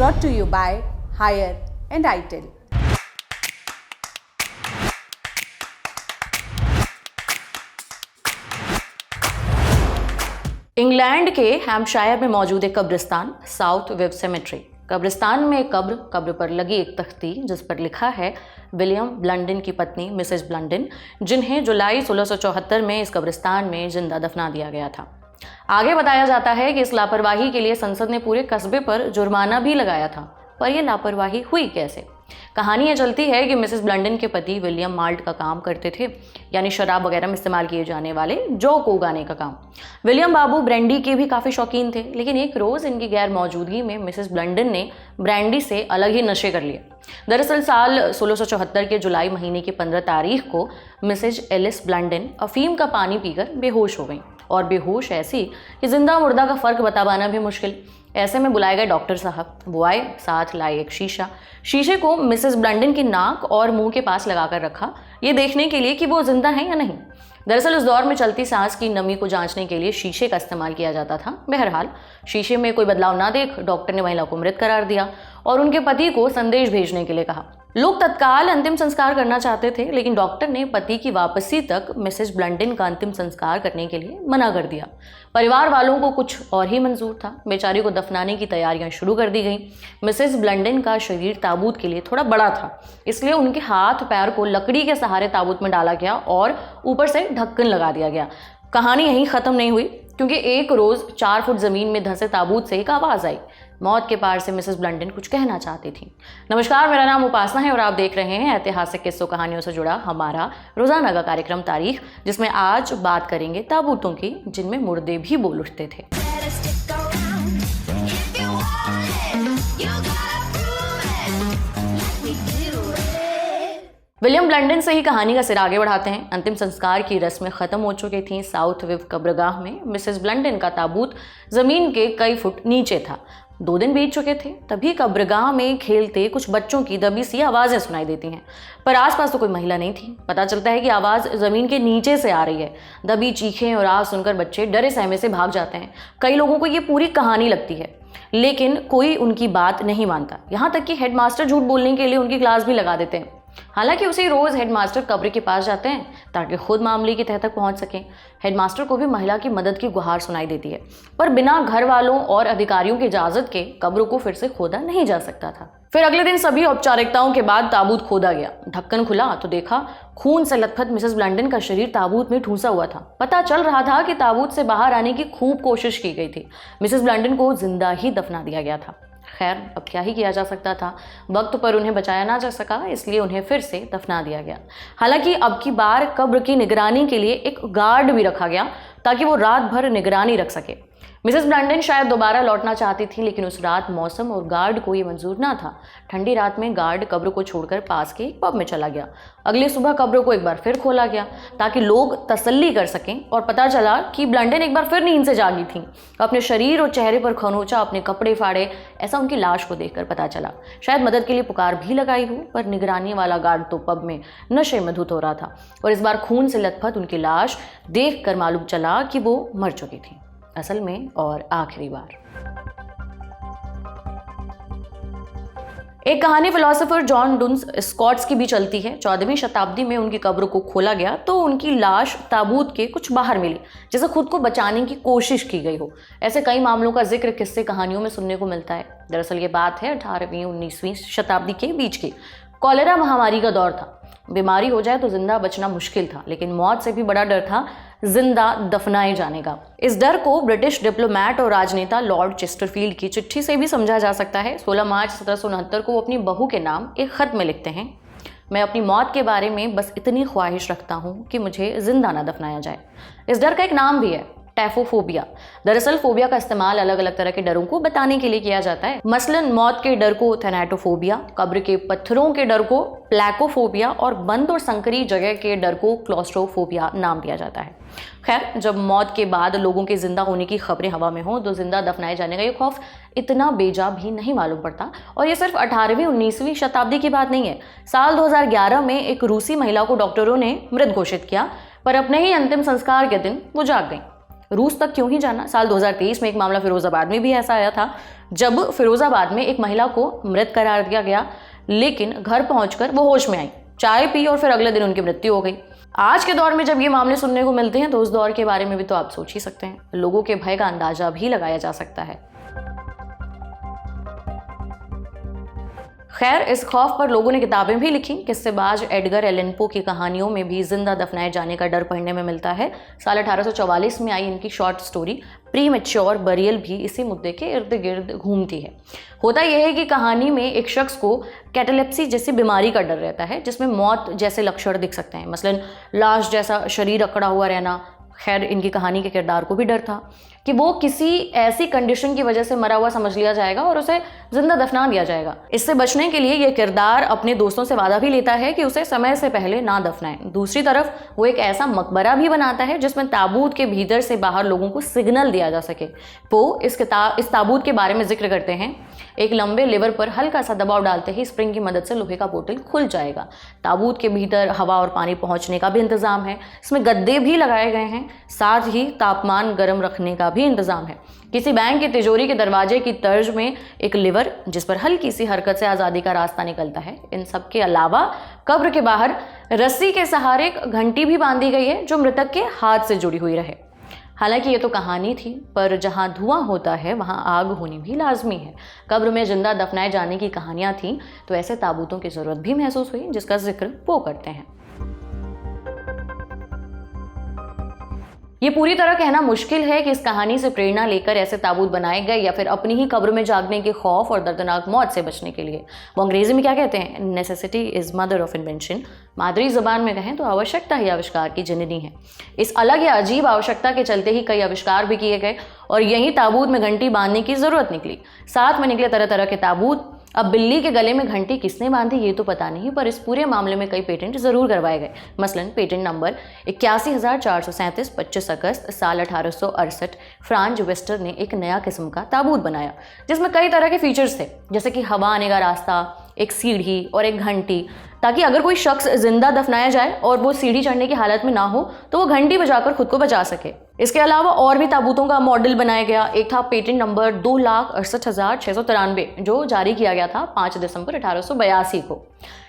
brought to you by Hire and ITIL. England के Hampshire में मौजूद एक कब्रिस्तान साउथ वेब सेमेट्री। कब्रिस्तान में एक कब्र पर लगी एक तख्ती जिस पर लिखा है विलियम ब्लंडन की पत्नी मिसेस ब्लंडन, जिन्हें जुलाई 1674 में इस कब्रिस्तान में जिंदा दफना दिया गया था। आगे बताया जाता है कि इस लापरवाही के लिए संसद ने पूरे कस्बे पर जुर्माना भी लगाया था, पर यह लापरवाही हुई कैसे? कहानी ये चलती है कि मिसेस ब्लंडन के पति विलियम माल्ट का काम करते थे, यानी शराब वगैरह में इस्तेमाल किए जाने वाले जौ को उगाने का काम। विलियम बाबू ब्रांडी के भी काफ़ी शौकीन थे, लेकिन एक रोज़ इनकी गैर मौजूदगी में मिसेस ब्लंडन ने ब्रांडी से अलग ही नशे कर लिए। दरअसल साल 1674 के जुलाई महीने की 15 तारीख को मिसेज एलिस ब्लंडन अफीम का पानी पीकर बेहोश हो गई, और बेहोश ऐसी कि जिंदा मुर्दा का फ़र्क बता पाना भी मुश्किल। ऐसे में बुलाए गए डॉक्टर साहब। वो आए, साथ लाए एक शीशे को मिसेस ब्लंडन की नाक और मुंह के पास लगाकर रखा, ये देखने के लिए कि वो जिंदा है या नहीं। दरअसल उस दौर में चलती सांस की नमी को जांचने के लिए शीशे का इस्तेमाल किया जाता था। बहरहाल शीशे में कोई बदलाव ना देख डॉक्टर ने महिला को मृत करार दिया और उनके पति को संदेश भेजने के लिए कहा। लोग तत्काल अंतिम संस्कार करना चाहते थे, लेकिन डॉक्टर ने पति की वापसी तक मिसेस ब्लंडन का अंतिम संस्कार करने के लिए मना कर दिया। परिवार वालों को कुछ और ही मंजूर था। बेचारी को दफनाने की तैयारियां शुरू कर दी गई। मिसेस ब्लंडन का शरीर ताबूत के लिए थोड़ा बड़ा था, इसलिए उनके हाथ पैर को लकड़ी के सहारे ताबूत में डाला गया और ऊपर से ढक्कन लगा दिया गया। कहानी यहीं ख़त्म नहीं हुई, क्योंकि एक रोज़ 4 फुट ज़मीन में धंसे ताबूत से एक आवाज़ आई। मौत के पार से मिसेस ब्लंडन कुछ कहना चाहती थी। नमस्कार, मेरा नाम उपासना है और आप देख रहे हैं ऐतिहासिक किस्सों कहानियों से जुड़ा हमारा रोज़ाना का कार्यक्रम तारीख, जिसमें आज बात करेंगे ताबूतों की जिनमें मुर्दे भी बोल उठते थे। विलियम ब्लंडन से ही कहानी का सिर आगे बढ़ाते हैं। अंतिम संस्कार की रस्में खत्म हो चुकी थी। साउथ वेव कब्रगाह में मिसेस ब्लंडन का ताबूत जमीन के कई फुट नीचे था। 2 दिन बीत चुके थे, तभी कब्रगाह में खेलते कुछ बच्चों की दबी सी आवाज़ें सुनाई देती हैं, पर आसपास तो कोई महिला नहीं थी। पता चलता है कि आवाज़ ज़मीन के नीचे से आ रही है। दबी चीखें और आवाज़ सुनकर बच्चे डरे सहमे से भाग जाते हैं। कई लोगों को ये पूरी कहानी लगती है, लेकिन कोई उनकी बात नहीं मानता। यहाँ तक कि हेडमास्टर झूठ बोलने के लिए उनकी क्लास भी लगा देते हैं। हालांकि उसी रोज़ हेडमास्टर कब्र के पास जाते हैं ताकि खुद मामले की तह तक पहुंच सकें। हेडमास्टर को भी महिला की मदद की गुहार सुनाई देती है, पर बिना घर वालों और अधिकारियों की इजाज़त के कब्र को फिर से खोदा नहीं जा सकता था। फिर अगले दिन सभी औपचारिकताओं के बाद ताबूत खोदा गया। ढक्कन खुला तो देखा खून से लथपथ मिसेस ब्लंडन का शरीर ताबूत में ठूंसा हुआ था। पता चल रहा था कि ताबूत से बाहर आने की खूब कोशिश की गई थी। मिसेस ब्लंडन को जिंदा ही दफना दिया गया था। खैर, अब क्या ही किया जा सकता था। वक्त पर उन्हें बचाया ना जा सका, इसलिए उन्हें फिर से दफना दिया गया। हालांकि अब की बार कब्र की निगरानी के लिए एक गार्ड भी रखा गया ताकि वो रात भर निगरानी रख सके। मिसेस ब्लंडन शायद दोबारा लौटना चाहती थी, लेकिन उस रात मौसम और गार्ड को ये मंजूर ना था। ठंडी रात में गार्ड कब्र को छोड़कर पास के एक पब में चला गया। अगली सुबह कब्र को एक बार फिर खोला गया ताकि लोग तसल्ली कर सकें, और पता चला कि ब्लंडन एक बार फिर नींद से जागी थी। अपने शरीर और चेहरे पर खरोंचा, अपने कपड़े फाड़े, ऐसा उनकी लाश को देखकर पता चला। शायद मदद के लिए पुकार भी लगाई हो, पर निगरानी वाला गार्ड तो पब में नशे में धुत हो रहा था, और इस बार खून से लथपथ उनकी लाश देख कर मालूम चला कि वो मर चुकी थी, असल में और आखिरी बार। एक कहानी फिलोसोफर जॉन डुन्स स्कॉट्स की भी चलती है। 14वीं शताब्दी में उनकी कब्र को खोला गया तो उनकी लाश ताबूत के कुछ बाहर मिली, जैसे खुद को बचाने की कोशिश की गई हो। ऐसे कई मामलों का जिक्र किस्से कहानियों में सुनने को मिलता है। दरअसल ये बात है 18वीं-19वीं शताब्दी के बीच की। कॉलेरा महामारी का दौर था। बीमारी हो जाए तो जिंदा बचना मुश्किल था, लेकिन मौत से भी बड़ा डर था जिंदा दफनाए जाने का। इस डर को ब्रिटिश डिप्लोमैट और राजनेता लॉर्ड चेस्टरफील्ड की चिट्ठी से भी समझा जा सकता है। 16 मार्च 1769 को वो अपनी बहू के नाम एक खत में लिखते हैं, मैं अपनी मौत के बारे में बस इतनी ख्वाहिश रखता हूँ कि मुझे जिंदा ना दफनाया जाए। इस डर का एक नाम भी है, टैफोफोबिया। दरअसल फोबिया का इस्तेमाल अलग अलग तरह के डरों को बताने के लिए किया जाता है। मसलन मौत के डर को थैनाटोफोबिया, कब्र के पत्थरों के डर को प्लैकोफोबिया और बंद और संकरी जगह के डर को क्लॉस्ट्रोफोबिया नाम दिया जाता है। खैर, जब मौत के बाद लोगों के जिंदा होने की खबरें हवा में हो तो जिंदा दफनाए जाने का ये खौफ इतना बेजा भी नहीं मालूम पड़ता। और ये सिर्फ 18वीं-19वीं शताब्दी की बात नहीं है। साल 2011 में एक रूसी महिला को डॉक्टरों ने मृत घोषित किया, पर अपने ही अंतिम संस्कार के दिन वो जाग गई। रूस तक क्यों ही जाना, साल 2023 में एक मामला फिरोजाबाद में भी ऐसा आया था, जब फिरोजाबाद में एक महिला को मृत करार दिया गया, लेकिन घर पहुंचकर वो होश में आई, चाय पी और फिर अगले दिन उनकी मृत्यु हो गई। आज के दौर में जब ये मामले सुनने को मिलते हैं तो उस दौर के बारे में भी तो आप सोच ही सकते हैं, लोगों के भय का अंदाजा भी लगाया जा सकता है। खैर, इस खौफ पर लोगों ने किताबें भी लिखी। किस्सेबाज एडगर एलन पो की कहानियों में भी जिंदा दफनाए जाने का डर पढ़ने में मिलता है। साल 1844 में आई इनकी शॉर्ट स्टोरी प्रीमेच्योर बरियल भी इसी मुद्दे के इर्द गिर्द घूमती है। होता यह है कि कहानी में एक शख्स को कैटेलेप्सी जैसी बीमारी का डर रहता है, जिसमें मौत जैसे लक्षण दिख सकते हैं, मसलन लाश जैसा शरीर अकड़ा हुआ रहना। खैर, इनकी कहानी के किरदार को भी डर था कि वो किसी ऐसी कंडीशन की वजह से मरा हुआ समझ लिया जाएगा और उसे जिंदा दफना दिया जाएगा। इससे बचने के लिए ये किरदार अपने दोस्तों से वादा भी लेता है कि उसे समय से पहले ना दफनाएं। दूसरी तरफ वो एक ऐसा मकबरा भी बनाता है जिसमें ताबूत के भीतर से बाहर लोगों को सिग्नल दिया जा सके। पो इस ताबूत के बारे में जिक्र करते हैं, एक लंबे लेवर पर हल्का सा दबाव डालते ही स्प्रिंग की मदद से लोहे का पोर्टल खुल जाएगा। ताबूत के भीतर हवा और पानी पहुंचने का भी इंतजाम है, इसमें गद्दे भी लगाए गए हैं, साथ ही तापमान गर्म रखने का भी इंतजाम है। किसी बैंक की तिजोरी के दरवाजे की तर्ज में एक लिवर जिस पर हल्की सी हरकत से आज़ादी का रास्ता निकलता है। इन सब के अलावा कब्र के बाहर रस्सी के सहारे एक घंटी भी बांधी गई है जो मृतक के हाथ से जुड़ी हुई रहे। हालांकि ये तो कहानी थी, पर जहाँ धुआं होता है वहाँ आग होनी भी लाजमी है। कब्र में जिंदा दफनाए जाने की कहानियाँ थीं तो ऐसे ताबूतों की ज़रूरत भी महसूस हुई, जिसका जिक्र पो करते हैं। ये पूरी तरह कहना मुश्किल है कि इस कहानी से प्रेरणा लेकर ऐसे ताबूत बनाए गए या फिर अपनी ही कब्र में जागने के खौफ और दर्दनाक मौत से बचने के लिए। वो अंग्रेजी में क्या कहते हैं, necessity is mother of invention. मादरी जबान में कहें तो आवश्यकता ही आविष्कार की जननी है। इस अलग या अजीब आवश्यकता के चलते ही कई आविष्कार भी किए गए और यही ताबूत में घंटी बांधने की जरूरत निकली। साथ में निकले तरह तरह के ताबूत। अब बिल्ली के गले में घंटी किसने बांधी ये तो पता नहीं, पर इस पूरे मामले में कई पेटेंट जरूर करवाए गए। मसलन पेटेंट नंबर 81,437 25 अगस्त साल 1868 फ्रांज वेस्टर ने एक नया किस्म का ताबूत बनाया जिसमें कई तरह के फीचर्स थे, जैसे कि हवा आने का रास्ता, एक सीढ़ी और एक घंटी, ताकि अगर कोई शख्स जिंदा दफनाया जाए और वो सीढ़ी चढ़ने की हालत में ना हो तो वो घंटी बजाकर खुद को बचा सके। इसके अलावा और भी ताबूतों का मॉडल बनाया गया। एक था पेटेंट नंबर 2,68,693 जो जारी किया गया था 5 दिसंबर 1882 को।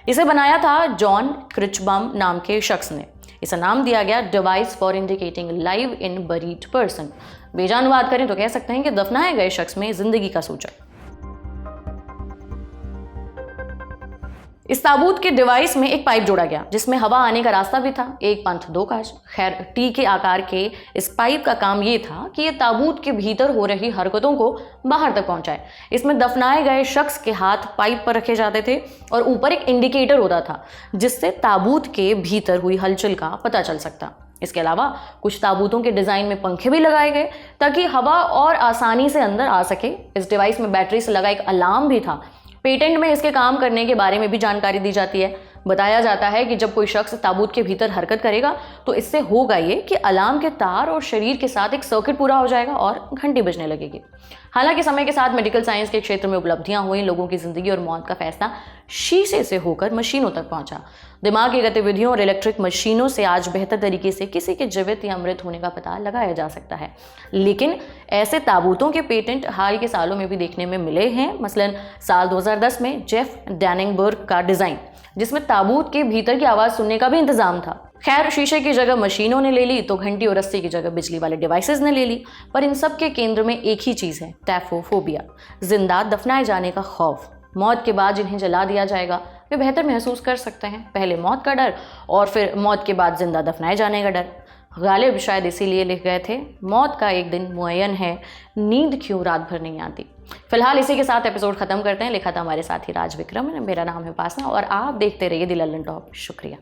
इसे बनाया था जॉन क्रिचबम नाम के शख्स ने। इसे नाम दिया गया device for indicating live in buried person. बेजा अनुवाद करें तो कह सकते हैं कि दफनाए गए शख्स में जिंदगी का सूचक। इस ताबूत के डिवाइस में एक पाइप जोड़ा गया जिसमें हवा आने का रास्ता भी था, एक पंथ दो काज। खैर, टी के आकार के इस पाइप का काम ये था कि ये ताबूत के भीतर हो रही हरकतों को बाहर तक पहुंचाए। इसमें दफनाए गए शख्स के हाथ पाइप पर रखे जाते थे और ऊपर एक इंडिकेटर होता था जिससे ताबूत के भीतर हुई हलचल का पता चल सकता। इसके अलावा कुछ ताबूतों के डिज़ाइन में पंखे भी लगाए गए ताकि हवा और आसानी से अंदर आ सके। इस डिवाइस में बैटरी से लगा एक अलार्म भी था। पेटेंट में इसके काम करने के बारे में भी जानकारी दी जाती है। बताया जाता है कि जब कोई शख्स ताबूत के भीतर हरकत करेगा तो इससे होगा ये कि अलार्म के तार और शरीर के साथ एक सर्किट पूरा हो जाएगा और घंटी बजने लगेगी। हालांकि समय के साथ मेडिकल साइंस के क्षेत्र में उपलब्धियां हुई, लोगों की जिंदगी और मौत का फैसला शीशे से होकर मशीनों तक पहुंचा। दिमाग की गतिविधियों और इलेक्ट्रिक मशीनों से आज बेहतर तरीके से किसी के जीवित या मृत होने का पता लगाया जा सकता है। लेकिन ऐसे ताबूतों के पेटेंट हाल के सालों में भी देखने में मिले हैं। मसलन साल 2010 में जेफ डैनिंगबर्ग का डिज़ाइन जिसमें ताबूत के भीतर की आवाज़ सुनने का भी इंतजाम था। खैर, शीशे की जगह मशीनों ने ले ली तो घंटी और रस्सी की जगह बिजली वाले डिवाइसेस ने ले ली, पर इन सब के केंद्र में एक ही चीज़ है, टैफोफोबिया, जिंदा दफनाए जाने का खौफ। मौत के बाद जिन्हें जला दिया जाएगा वे बेहतर महसूस कर सकते हैं, पहले मौत का डर और फिर मौत के बाद जिंदा दफनाए जाने का डर। गालिब शायद इसीलिए लिख गए थे, मौत का एक दिन मुअय्यन है, नींद क्यों रात भर नहीं आती। फिलहाल इसी के साथ एपिसोड खत्म करते हैं। लिखा था हमारे साथी राज विक्रम, मेरा नाम है उपासना और आप देखते रहिए द लल्लन टॉप। शुक्रिया।